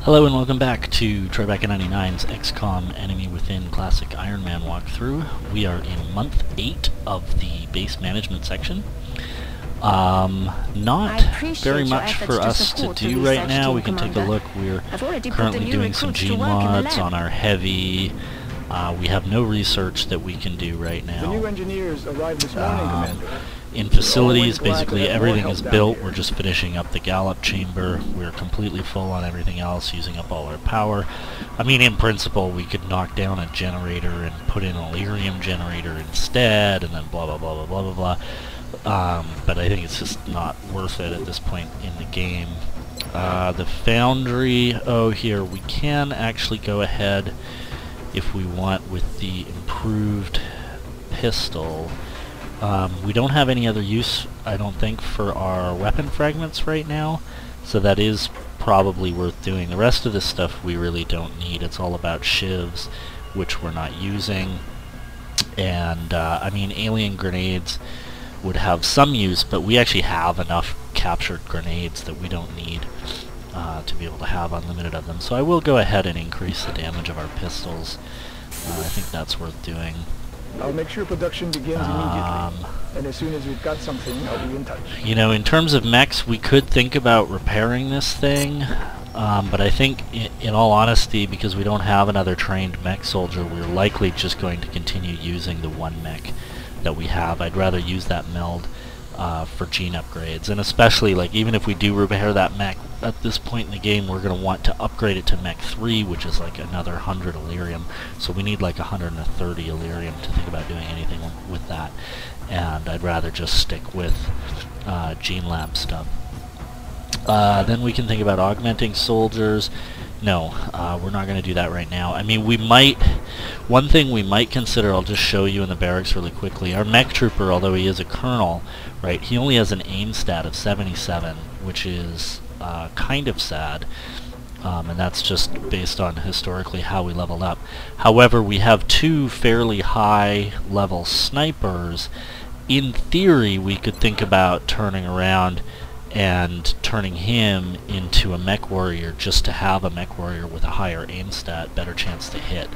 Hello and welcome back to Tribeca99's XCOM Enemy Within Classic Ironman walkthrough. We are in month 8 of the base management section. Not very much for us to do right now. We can take a look. We're currently doing some gene mods on our heavy. We have no research that we can do right now. The new engineers arrived this morning, Commander. In facilities, basically everything is built. We're just finishing up the gallop chamber. We're completely full on everything else, using up all our power. I mean, in principle, we could knock down a generator and put in a lyrium generator instead, and then blah blah blah blah blah blah blah. But I think it's just not worth it at this point in the game. The foundry, here, we can actually go ahead if we want with the improved pistol. We don't have any other use, I don't think, for our weapon fragments right now, so that is probably worth doing. The rest of this stuff we really don't need. It's all about shivs, which we're not using. And, I mean, alien grenades would have some use, but we actually have enough captured grenades that we don't need to be able to have unlimited of them. So I will go ahead and increase the damage of our pistols. I think that's worth doing. I'll make sure production begins immediately. And as soon as we've got something, I'll be in touch. You know, in terms of mechs, we could think about repairing this thing, but I think, in all honesty, because we don't have another trained mech soldier, we're likely just going to continue using the one mech that we have. I'd rather use that meld for gene upgrades, and especially, like, even if we do repair that mech, at this point in the game we're going to want to upgrade it to mech 3, which is like another 100 Illyrium, so we need like 130 Illyrium to think about doing anything with that, and I'd rather just stick with gene lab stuff. Then we can think about augmenting soldiers. No, we're not going to do that right now. I mean, we might... One thing we might consider, I'll just show you in the barracks really quickly. Our mech trooper, although he is a colonel, right, he only has an aim stat of 77, which is kind of sad. And that's just based on historically how we leveled up. However, we have two fairly high level snipers. In theory, we could think about turning around and turning him into a mech warrior, just to have a mech warrior with a higher aim stat, better chance to hit.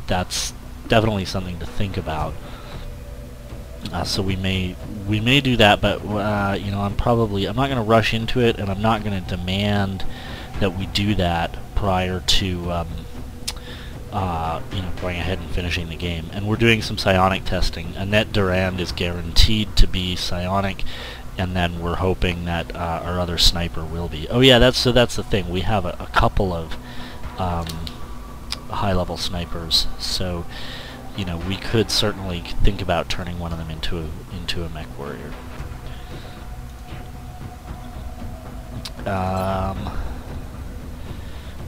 That's definitely something to think about. So we may do that, but you know, I'm not going to rush into it, and I'm not going to demand that we do that prior to you know, going ahead and finishing the game. And we're doing some psionic testing. Annette Durand is guaranteed to be psionic, and then we're hoping that our other sniper will be. Oh yeah, that's the thing. We have a couple of high-level snipers, so you know, we could certainly think about turning one of them into a mech warrior.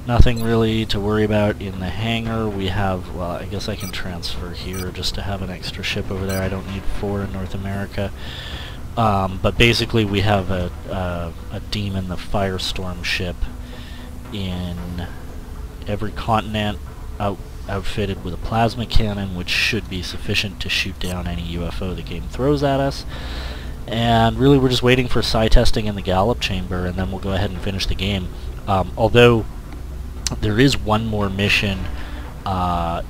Nothing really to worry about in the hangar. We have, well, I guess I can transfer here just to have an extra ship over there. I don't need 4 in North America. But basically we have a Demon, the Firestorm ship, in every continent, outfitted with a plasma cannon, which should be sufficient to shoot down any UFO the game throws at us. And really we're just waiting for psi testing in the gallop chamber, and then we'll go ahead and finish the game. Although there is one more mission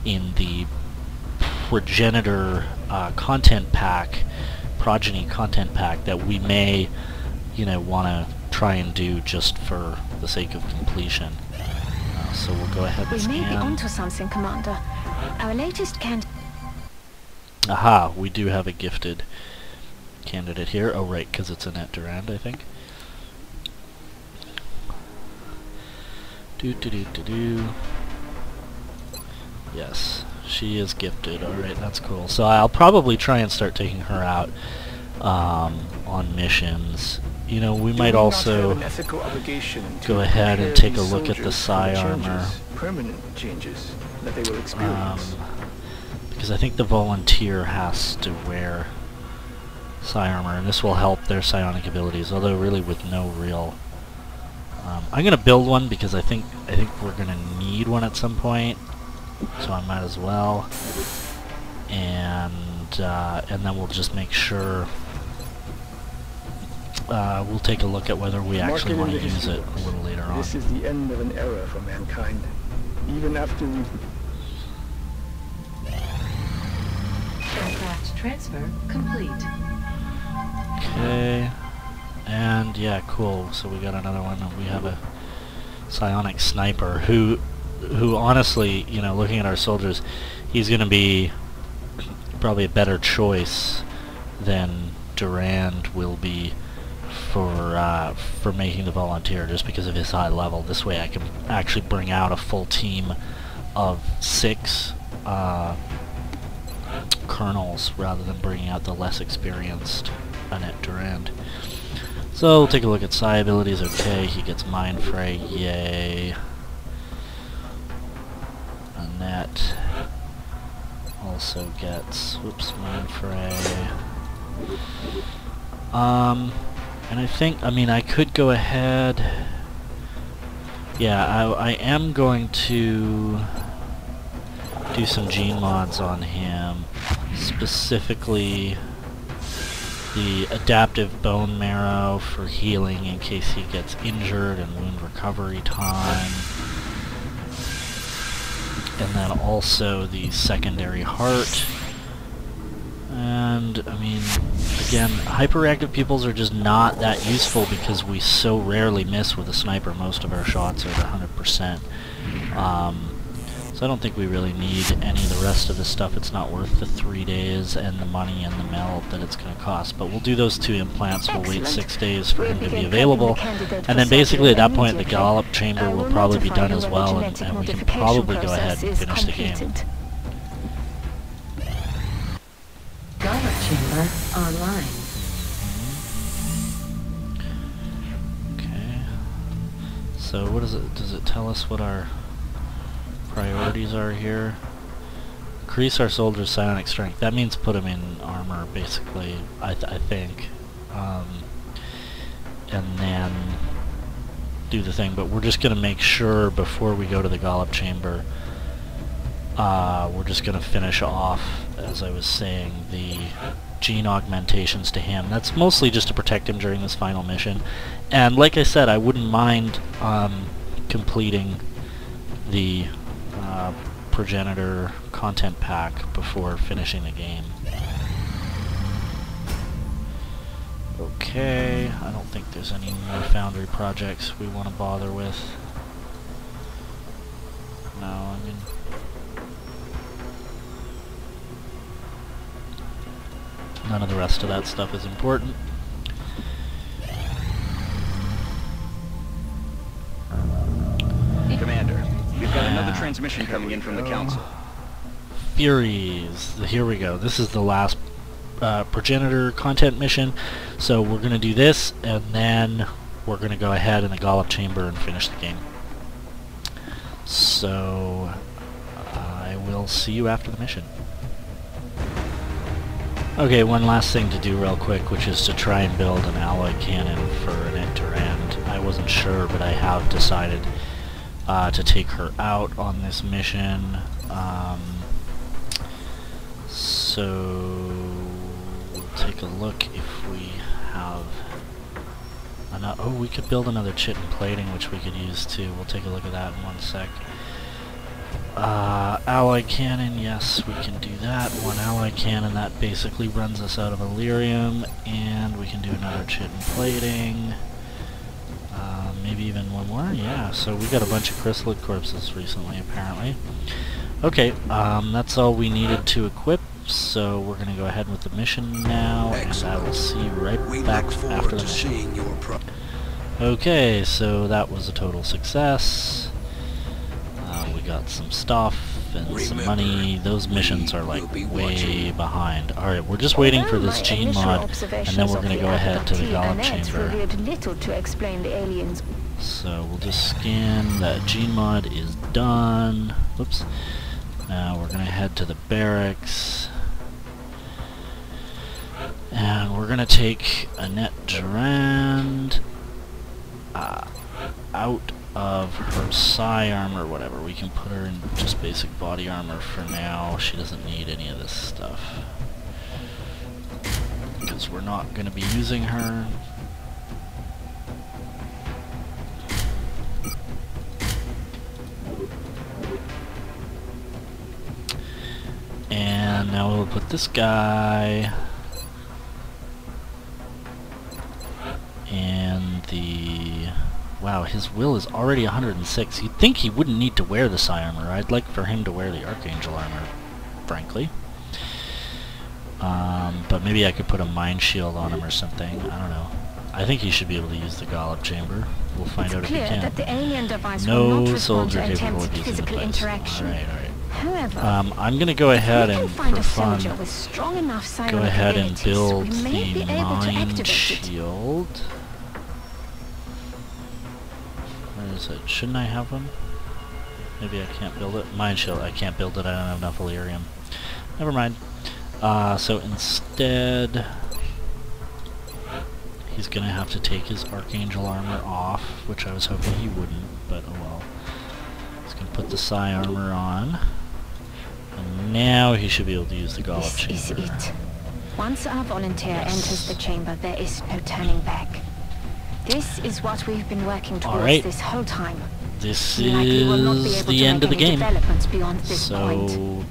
in the progenitor content pack, progeny content pack, that we may, you know, want to try and do just for the sake of completion. So we'll go ahead and scan. We may be onto something, Commander. Our latest Aha, we do have a gifted candidate here. Oh right, because it's Annette Durand, I think. Yes, she is gifted. Alright, that's cool. So I'll probably try and start taking her out on missions. You know, we might also go ahead and take a look at the psi armor. Permanent changes that they will experience. Because I think the volunteer has to wear psi armor, and this will help their psionic abilities, although really with no real... I'm going to build one because I think we're going to need one at some point, so I might as well. And then we'll just make sure we'll take a look at whether we actually want to Mark it in the use it history a little later on. This is the end of an era for mankind. Even after we... Aircraft transfer complete. Okay, and yeah, cool. So we got another one. We have a psionic sniper who honestly, you know, looking at our soldiers, he's going to be probably a better choice than Durand will be for making the volunteer, just because of his high level. This way I can actually bring out a full team of 6 colonels rather than bringing out the less experienced Annette Durand. So we'll take a look at psi abilities. Okay, he gets Mind Fray, yay. Annette also gets, whoops, Mind Fray. And I think, I mean, I could go ahead. Yeah, I am going to do some gene mods on him, specifically the adaptive bone marrow for healing in case he gets injured and wound recovery time, and then also the secondary heart. And I mean, again, hyperactive pupils are just not that useful because we so rarely miss with a sniper. Most of our shots are at 100%. So I don't think we really need any of the rest of this stuff. It's not worth the 3 days and the money and the melt that it's going to cost. But we'll do those 2 implants. We'll wait 6 days for him to be available. And then basically at that point the Gallop chamber will probably be done as well, and we can probably go ahead and finish the game. Gallop chamber online. Okay. So what is it? Does it tell us what our priorities are here? Increase our soldiers' psionic strength. That means put them in armor, basically, I think. And then do the thing. But we're just going to make sure before we go to the Gallop chamber, we're just going to finish off, as I was saying, the gene augmentations to him. That's mostly just to protect him during this final mission. And like I said, I wouldn't mind completing the progenitor content pack before finishing the game. Okay, I don't think there's any more Foundry projects we want to bother with. No, I mean... none of the rest of that stuff is important. Commander, we've got another transmission coming in from the Council. Furies. Here we go. This is the last progenitor content mission. So we're going to do this, and then we're going to go ahead in the Gallop chamber and finish the game. So I will see you after the mission. Okay, one last thing to do real quick, which is to try and build an alloy cannon for Annette Durand. I wasn't sure, but I have decided to take her out on this mission. So we'll take a look if we have enough. Oh, we could build another chitin plating, which we could use too. We'll take a look at that in 1 sec. Alloy cannon, yes, we can do that. 1 alloy cannon, that basically runs us out of Illyrium, and we can do another chitin plating. Maybe even 1 more, yeah, so we got a bunch of chrysalid corpses recently, apparently. Okay, that's all we needed to equip, so we're going to go ahead with the mission now, Excellent. and I will see you right back after the mission. Seeing your Okay, so that was a total success. We got some stuff and some money. Those missions are like way behind. Alright, we're just waiting for this gene mod, and then we're going to go ahead to the Gallop chamber. Little to explain the aliens. So we'll just scan that gene mod is done. Whoops. Now we're going to head to the barracks. And we're going to take Annette Durand out of her psi armor, whatever. We can put her in just basic body armor for now. She doesn't need any of this stuff, because we're not going to be using her. now we'll put this guy and the... Wow, his will is already 106. You'd think he wouldn't need to wear the Psi armor. I'd like for him to wear the Archangel armor, frankly. But maybe I could put a Mind Shield on him or something. I don't know. I think he should be able to use the Gollop Chamber. We'll find out if he can. That the alien device will not No respond soldier to capable attempted of using the physical device. interaction. Alright. However, I'm gonna go ahead if we and, can find for a fun, soldier with strong enough go psionic ahead and abilities, build we may be the able to Mind activate it. Shield. Where is it? Shouldn't I have one? Maybe I can't build it. Mind Shield. I can't build it. I don't have enough Illyrium. Never mind. So instead, he's gonna have to take his Archangel armor off, which I was hoping he wouldn't, but oh well. He's gonna put the Psi armor on, and now he should be able to use the Gollop Chamber. This is it. Once our volunteer enters the chamber, there is no turning back. This is what we've been working towards Alright. this whole time. This Likely will not be is able the to end make of the any game. developments beyond this point. So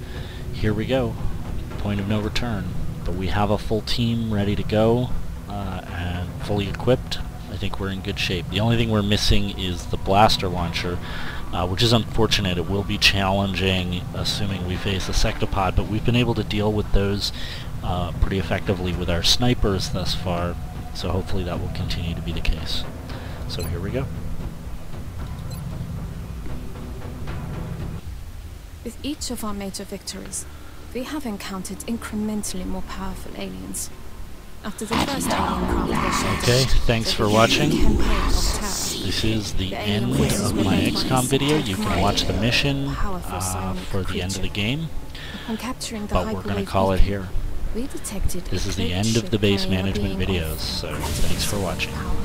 here we go. Point of no return. But we have a full team ready to go and fully equipped. I think we're in good shape. The only thing we're missing is the blaster launcher, which is unfortunate. It will be challenging, assuming we face a sectopod, but we've been able to deal with those pretty effectively with our snipers thus far, so hopefully that will continue to be the case. So here we go. With each of our major victories, we have encountered incrementally more powerful aliens. After the first alien craft was shut Okay, down, thanks the for beginning watching. campaign of terror. This is the alien end forces of were my led by XCOM a video. You can watch the psychotic, mission powerful psionic for the end of the creature. game, Upon capturing the but we're going to hyperwave call it beacon, here. we detected This a is the cloaked end of the ship base carrying a management being videos, of so incredible thanks for watching. power.